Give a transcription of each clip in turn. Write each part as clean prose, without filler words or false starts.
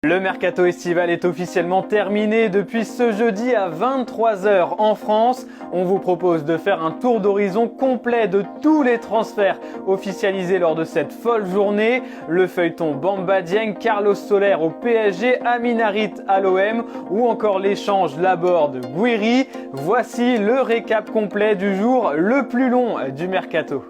Le mercato estival est officiellement terminé depuis ce jeudi à 23 h en France. On vous propose de faire un tour d'horizon complet de tous les transferts officialisés lors de cette folle journée. Le feuilleton Bamba Dieng, Carlos Soler au PSG, Amin Harit à l'OM ou encore l'échange Laborde-Guiri. Voici le récap complet du jour le plus long du mercato.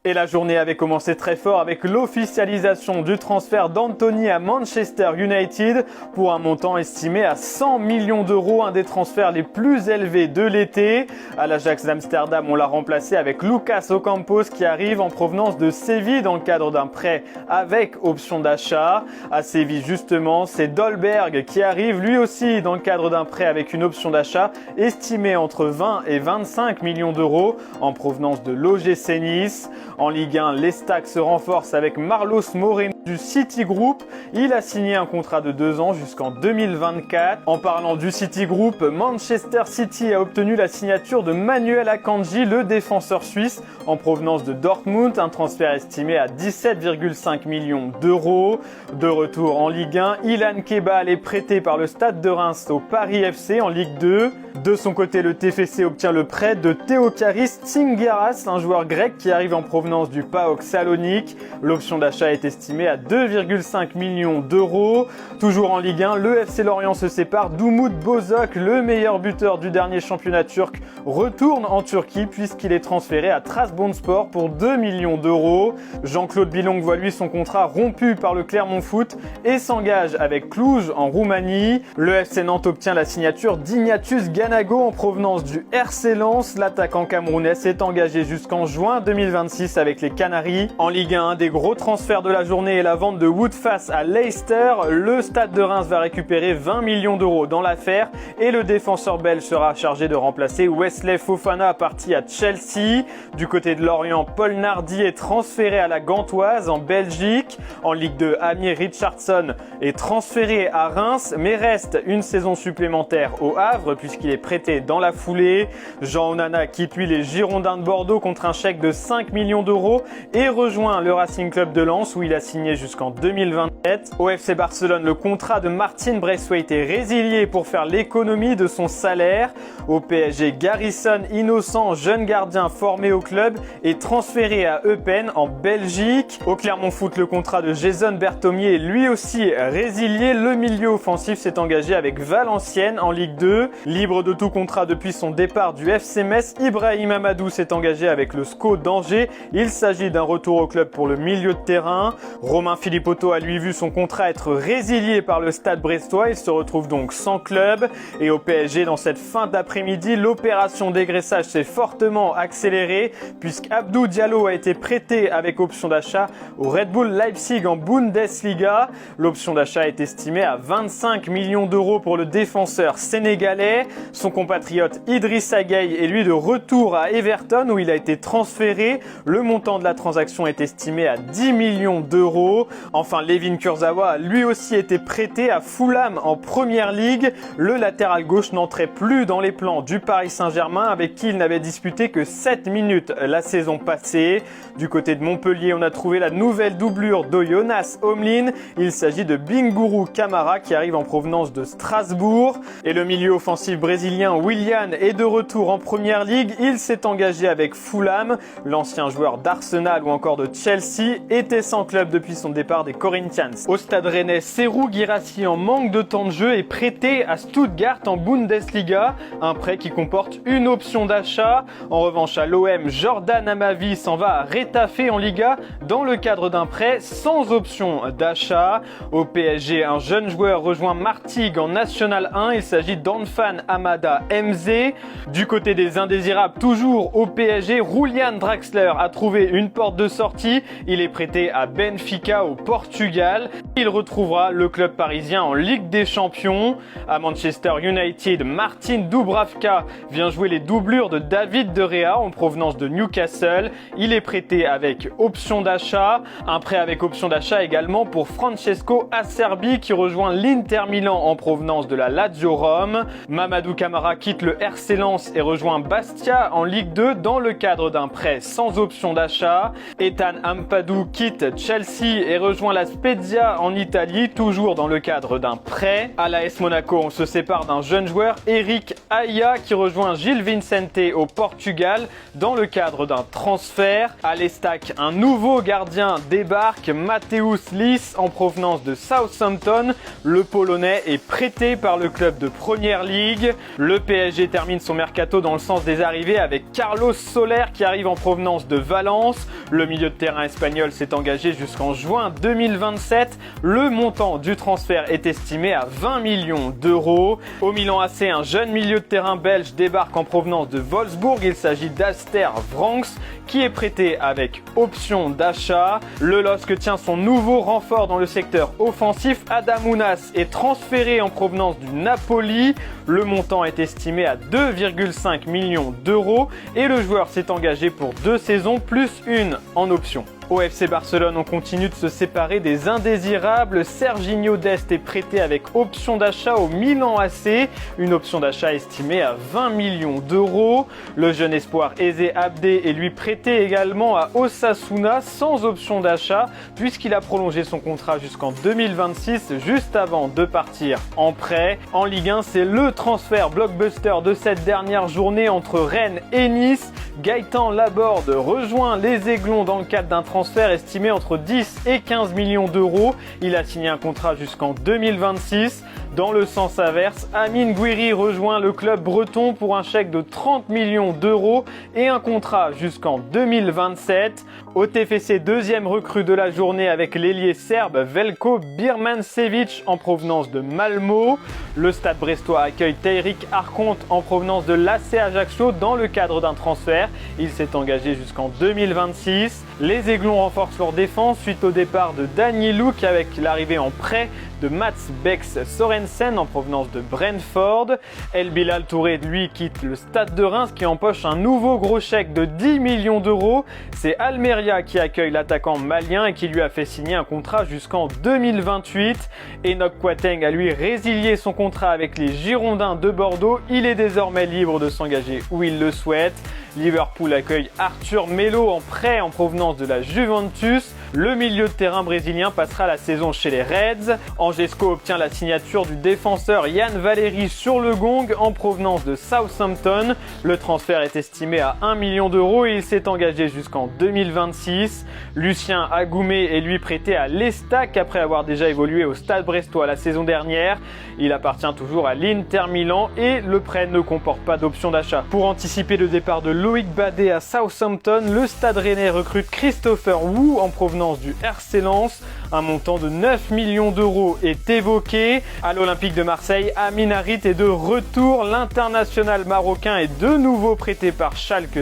Et la journée avait commencé très fort avec l'officialisation du transfert d'Anthony à Manchester United pour un montant estimé à 100 millions d'euros, un des transferts les plus élevés de l'été. À l'Ajax d'Amsterdam, on l'a remplacé avec Lucas Ocampos qui arrive en provenance de Séville dans le cadre d'un prêt avec option d'achat. À Séville justement, c'est Dolberg qui arrive lui aussi dans le cadre d'un prêt avec une option d'achat estimée entre 20 et 25 millions d'euros en provenance de l'OGC Nice. En Ligue 1, l'Estac se renforce avec Marlos Moreno du City Group. Il a signé un contrat de 2 ans jusqu'en 2024. En parlant du City Group, Manchester City a obtenu la signature de Manuel Akanji, le défenseur suisse, en provenance de Dortmund, un transfert estimé à 17,5 millions d'euros. De retour en Ligue 1, Ilan Kebal est prêté par le Stade de Reims au Paris FC en Ligue 2. De son côté, le TFC obtient le prêt de Theocharis Tsingaras, un joueur grec qui arrive en provenance du PAOK Salonique. L'option d'achat est estimée à 2,5 millions d'euros. Toujours en Ligue 1, le FC Lorient se sépare d'Umut Bozok, le meilleur buteur du dernier championnat turc, retourne en Turquie puisqu'il est transféré à Trabzonspor pour 2 millions d'euros. Jean-Claude Bilong voit lui son contrat rompu par le Clermont Foot et s'engage avec Cluj en Roumanie. Le FC Nantes obtient la signature d'Ignatius Ganago en provenance du RC Lens. L'attaquant camerounais s'est engagé jusqu'en juin 2026 avec les Canaries. En Ligue 1, des gros transferts de la journée et la vente de Woodface à Leicester. Le Stade de Reims va récupérer 20 millions d'euros dans l'affaire et le défenseur belge sera chargé de remplacer Wesley Fofana parti à Chelsea. Du côté de Lorient, Paul Nardi est transféré à la Gantoise en Belgique. En Ligue 2, Amir Richardson est transféré à Reims mais reste une saison supplémentaire au Havre puisqu'il est prêté dans la foulée. Jean Onana quitte lui les Girondins de Bordeaux contre un chèque de 5 millions d'euros et rejoint le Racing Club de Lens où il a signé jusqu'en 2027. Au FC Barcelone, le contrat de Martin Braithwaite est résilié pour faire l'économie de son salaire. Au PSG, Garrison Innocent, jeune gardien formé au club, est transféré à Eupen en Belgique. Au Clermont Foot, le contrat de Jason Berthomier est lui aussi résilié. Le milieu offensif s'est engagé avec Valenciennes en Ligue 2. Libre de tout contrat depuis son départ du FC Metz, Ibrahim Amadou s'est engagé avec le SCO d'Angers. Il s'agit d'un retour au club pour le milieu de terrain. Romain Philippotto a lui vu son contrat être résilié par le Stade brestois. Il se retrouve donc sans club. Et au PSG, dans cette fin d'après-midi, l'opération dégraissage s'est fortement accélérée puisqu'Abdou Diallo a été prêté avec option d'achat au Red Bull Leipzig en Bundesliga. L'option d'achat est estimée à 25 millions d'euros pour le défenseur sénégalais. Son compatriote Idrissa Gueye est lui de retour à Everton où il a été transféré. Le montant de la transaction est estimé à 10 millions d'euros. Enfin, Layvin Kurzawa a lui aussi été prêté à Fulham en Première Ligue. Le latéral gauche n'entrait plus dans les plans du Paris Saint-Germain avec qui il n'avait disputé que 7 minutes la saison passée. Du côté de Montpellier, on a trouvé la nouvelle doublure de Jonas Omlin. Il s'agit de Bingourou Kamara qui arrive en provenance de Strasbourg. Et le milieu offensif brésilien Willian est de retour en Première Ligue. Il s'est engagé avec Fulham. L'ancien joueur d'Arsenal ou encore de Chelsea était sans club depuis son départ des Corinthians. Au Stade Rennais, Serhou Guirassy en manque de temps de jeu est prêté à Stuttgart en Bundesliga, un prêt qui comporte une option d'achat. En revanche, à l'OM, Jordan Amavi s'en va à Retafe en Liga dans le cadre d'un prêt sans option d'achat. Au PSG, un jeune joueur rejoint Martigues en National 1. Il s'agit d'Anfan Amada MZ. Du côté des indésirables, toujours au PSG, Julian Draxler a trouvé une porte de sortie. Il est prêté à Benfica Benfica au Portugal. Il retrouvera le club parisien en Ligue des Champions. À Manchester United, Martin Dubravka vient jouer les doublures de David De Gea en provenance de Newcastle. Il est prêté avec option d'achat. Un prêt avec option d'achat également pour Francesco Acerbi qui rejoint l'Inter Milan en provenance de la Lazio Rome. Mamadou Camara quitte le RC Lens et rejoint Bastia en Ligue 2 dans le cadre d'un prêt sans option d'achat. Ethan Ampadu quitte Chelsea et rejoint la Spezia en Italie, toujours dans le cadre d'un prêt. À l'AS Monaco, on se sépare d'un jeune joueur, Eric Aia, qui rejoint Gil Vicente au Portugal dans le cadre d'un transfert. À l'Estac, un nouveau gardien débarque, Mateusz Lis en provenance de Southampton. Le Polonais est prêté par le club de Première Ligue. Le PSG termine son mercato dans le sens des arrivées avec Carlos Soler qui arrive en provenance de Valence. Le milieu de terrain espagnol s'est engagé jusqu'en juin 2027. Le montant du transfert est estimé à 20 millions d'euros. Au Milan AC, un jeune milieu de terrain belge débarque en provenance de Wolfsburg. Il s'agit d'Alster Vranks qui est prêté avec option d'achat. Le LOSC tient son nouveau renfort dans le secteur offensif. Adam Ounas est transféré en provenance du Napoli. Le montant est estimé à 2,5 millions d'euros et le joueur s'est engagé pour 2 saisons plus une en option. Au FC Barcelone, on continue de se séparer des indésirables. Serginho Dest est prêté avec option d'achat au Milan AC, une option d'achat estimée à 20 millions d'euros. Le jeune espoir Eze Abdé est lui prêté également à Osasuna sans option d'achat puisqu'il a prolongé son contrat jusqu'en 2026 juste avant de partir en prêt. En Ligue 1, c'est le transfert blockbuster de cette dernière journée entre Rennes et Nice. Gaëtan Laborde rejoint les Aiglons dans le cadre d'un transfert estimé entre 10 et 15 millions d'euros. Il a signé un contrat jusqu'en 2026. Dans le sens inverse, Amine Gouiri rejoint le club breton pour un chèque de 30 millions d'euros et un contrat jusqu'en 2027. Au TFC, deuxième recrue de la journée avec l'ailier serbe Veljko Birmančević en provenance de Malmo. Le Stade brestois accueille Taïrik Arconte en provenance de l'AC Ajaccio dans le cadre d'un transfert. Il s'est engagé jusqu'en 2026. Les Aiglons renforcent leur défense suite au départ de Danny Luke avec l'arrivée en prêt de Mats Bex Sorensen en provenance de Brentford. El Bilal Touré, lui, quitte le Stade de Reims qui empoche un nouveau gros chèque de 10 millions d'euros. C'est Almeria qui accueille l'attaquant malien et qui lui a fait signer un contrat jusqu'en 2028. Enoch Kouateng a lui résilié son contrat avec les Girondins de Bordeaux. Il est désormais libre de s'engager où il le souhaite. Liverpool accueille Arthur Melo en prêt en provenance de la Juventus. Le milieu de terrain brésilien passera la saison chez les Reds. Angesco obtient la signature du défenseur Yann Valéry sur le gong en provenance de Southampton. Le transfert est estimé à 1 million d'euros et il s'est engagé jusqu'en 2026. Lucien Agoumé est lui prêté à l'Estac après avoir déjà évolué au Stade brestois la saison dernière. Il appartient toujours à l'Inter Milan et le prêt ne comporte pas d'option d'achat. Pour anticiper le départ de Loïc Badé à Southampton, le Stade Rennais recrute Christopher Wu en provenance du RC Lens. Un montant de 9 millions d'euros est évoqué. À l'Olympique de Marseille, Amin Harit est de retour. L'international marocain est de nouveau prêté par Schalke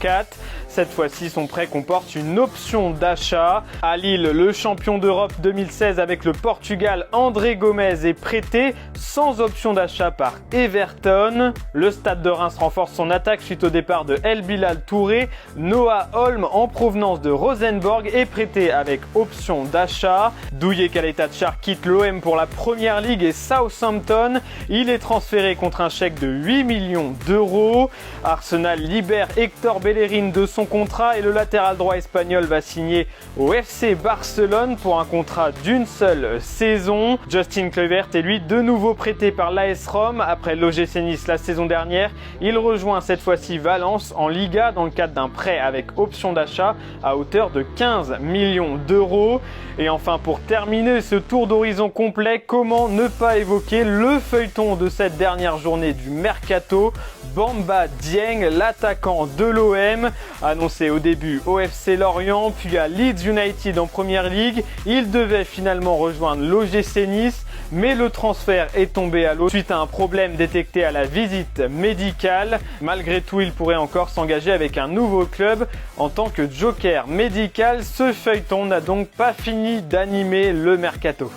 04. Cette fois-ci, son prêt comporte une option d'achat. À Lille, le champion d'Europe 2016 avec le Portugal, André Gomez, est prêté sans option d'achat par Everton. Le Stade de Reims renforce son attaque suite au départ de El Bilal Touré. Noah Holm, en provenance de Rosenborg, est prêté avec option d'achat. Douye Kaleta-Tchar quitte l'OM pour la Première Ligue et Southampton. Il est transféré contre un chèque de 8 millions d'euros. Arsenal libère Hector Bellerin de son contrat et le latéral droit espagnol va signer au FC Barcelone pour un contrat d'une seule saison. Justin Kluivert est lui de nouveau prêté par l'AS Rome après l'OGC Nice la saison dernière. Il rejoint cette fois-ci Valence en Liga dans le cadre d'un prêt avec option d'achat à hauteur de 15 millions d'euros. Et enfin, pour terminer ce tour d'horizon complet, comment ne pas évoquer le feuilleton de cette dernière journée du Mercato, Bamba Dieng, l'attaquant de l'OM. Annoncé au début au FC Lorient, puis à Leeds United en Première Ligue, il devait finalement rejoindre l'OGC Nice, mais le transfert est tombé à l'eau suite à un problème détecté à la visite médicale. Malgré tout, il pourrait encore s'engager avec un nouveau club en tant que joker médical. Ce feuilleton n'a donc pas fini d'animer le mercato.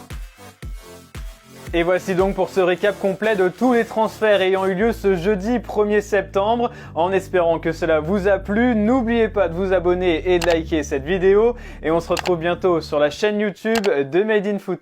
Et voici donc pour ce récap complet de tous les transferts ayant eu lieu ce jeudi 1er septembre. En espérant que cela vous a plu, n'oubliez pas de vous abonner et de liker cette vidéo. Et on se retrouve bientôt sur la chaîne YouTube de Made in Foot.